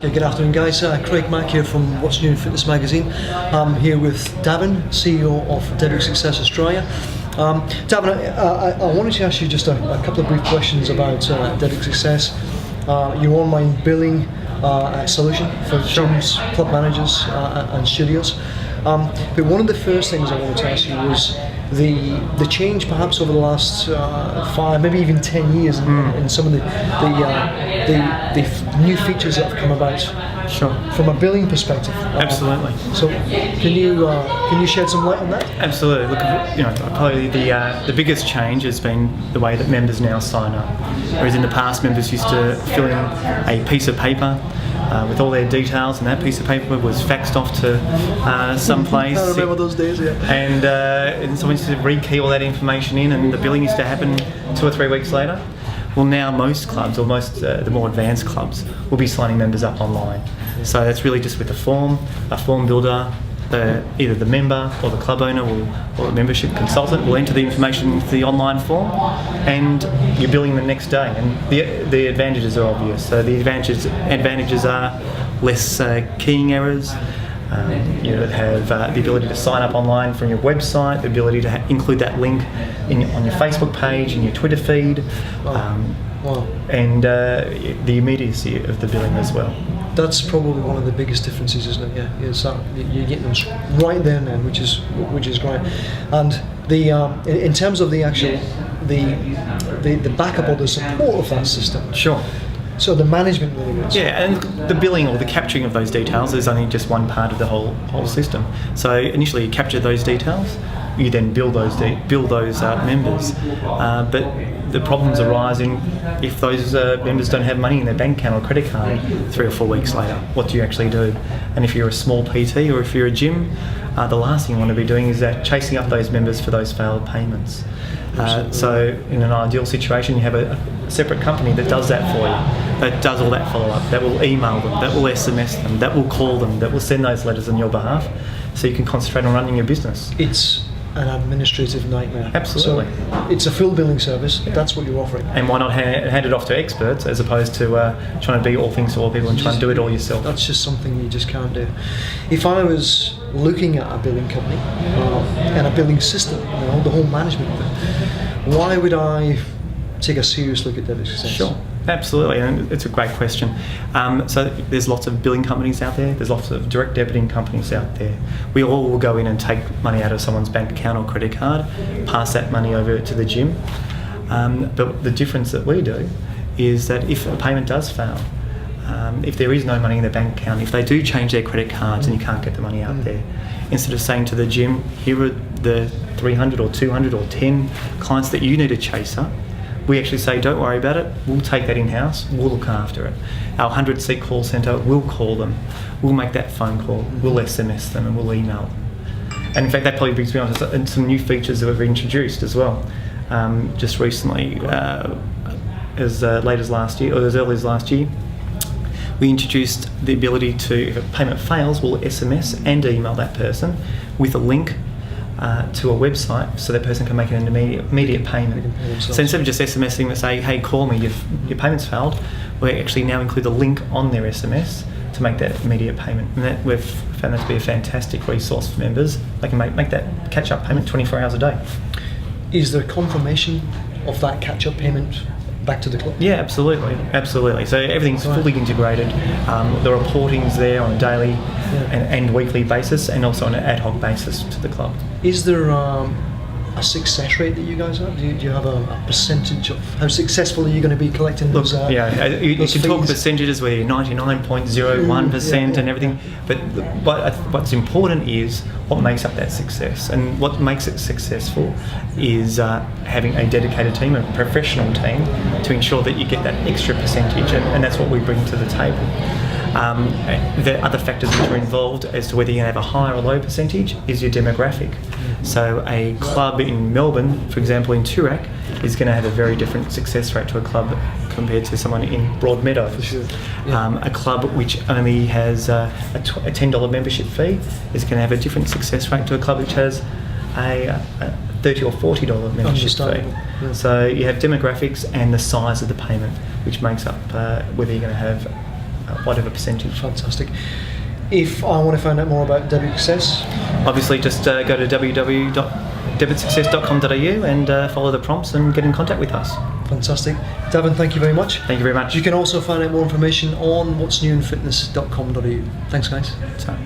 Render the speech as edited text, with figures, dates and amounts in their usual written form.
Good afternoon, guys. Craig Mack here from What's New in Fitness magazine. I'm here with Davin, CEO of Debitsuccess Australia. Davin, I wanted to ask you just a couple of brief questions about Debitsuccess, your online billing solution for gyms, club managers and studios. But one of the first things I wanted to ask you was the change perhaps over the last 5, maybe even 10 years in some of the new features that have come about. Sure. From a billing perspective. Absolutely. So can you shed some light on that? Absolutely. Look, probably the biggest change has been the way that members now sign up. Whereas in the past, members used to fill in a piece of paper with all their details, and that piece of paper was faxed off to some place. I remember those days, yeah. And someone used to rekey all that information in, and the billing used to happen 2 or 3 weeks later. Well, now most clubs, or most the more advanced clubs, will be signing members up online. So that's really just with a form builder. Either the member or the club owner or the membership consultant will enter the information into the online form, and you're billing the next day. And the advantages are obvious. So the advantages are less keying errors. You have the ability to sign up online from your website, the ability to include that link on your Facebook page, in your Twitter feed, and the immediacy of the billing as well. That's probably one of the biggest differences, isn't it? Yeah, it's that you're getting them right there now, which is great. And in terms of the actual the backup or the support of that system. Sure. So the management really is. Yeah, and the billing or the capturing of those details is only just one part of the whole system. So initially you capture those details, you then bill those members, but the problems arise if those members don't have money in their bank account or credit card 3 or 4 weeks later. What do you actually do? And if you're a small PT or if you're a gym, the last thing you want to be doing is chasing up those members for those failed payments. So in an ideal situation, you have a separate company that does that for you, that does all that follow-up, that will email them, that will SMS them, that will call them, that will send those letters on your behalf, so you can concentrate on running your business. It's an administrative nightmare. Absolutely. So it's a full billing service. Yeah. That's what you're offering. And why not hand it off to experts as opposed to trying to be all things to all people and trying to do it all yourself? That's just something you just can't do. If I was looking at a billing company and a billing system, the whole management of it, why would I take a serious look at Debitsuccess? Sure. Absolutely, and it's a great question. So there's lots of billing companies out there, there's lots of direct debiting companies out there. We all will go in and take money out of someone's bank account or credit card, pass that money over to the gym. But the difference that we do is that if a payment does fail, if there is no money in their bank account, if they do change their credit cards and you can't get the money out there, instead of saying to the gym, here are the 300 or 200 or 10 clients that you need to chase up, we actually say, don't worry about it, we'll take that in-house, we'll look after it. Our 100-seat call centre, we'll call them, we'll make that phone call, we'll SMS them and we'll email them. And in fact, that probably brings me on to some new features that we've introduced as well. Just recently, as late as last year, or as early as last year, we introduced the ability to, if a payment fails, we'll SMS and email that person with a link to a website so that person can make an immediate payment. So instead of just SMSing and say, hey, call me, your payment's failed, we actually now include a link on their SMS to make that immediate payment. And we've found that to be a fantastic resource for members. They can make that catch-up payment 24 hours a day. Is there confirmation of that catch-up payment back to the club? Yeah, absolutely. So everything's fully integrated. The reporting's there on a daily and weekly basis, and also on an ad hoc basis to the club. Is there a success rate that you guys have? Do you have a percentage of how successful are you going to be collecting those? You can talk percentages where you're 99.01% and everything, but what's important is what makes up that success, and what makes it successful is having a dedicated team, a professional team, to ensure that you get that extra percentage, and that's what we bring to the table. The other factors which are involved as to whether you're going to have a high or low percentage is your demographic. So a club in Melbourne, for example, in Toorak, is going to have a very different success rate to a club compared to someone in Broadmeadows. For sure. Yeah. A club which only has a $10 membership fee is going to have a different success rate to a club which has a $30 or $40 membership fee. Yeah. So you have demographics and the size of the payment, which makes up whether you're going to have whatever percentage. Fantastic. If I want to find out more about Debitsuccess, Obviously, just go to www.debitsuccess.com.au and follow the prompts and get in contact with us. fantastic. Davin, thank you very much. Thank you very much. You can also find out more information on what'snewinfitness.com.au. Thanks, guys. So.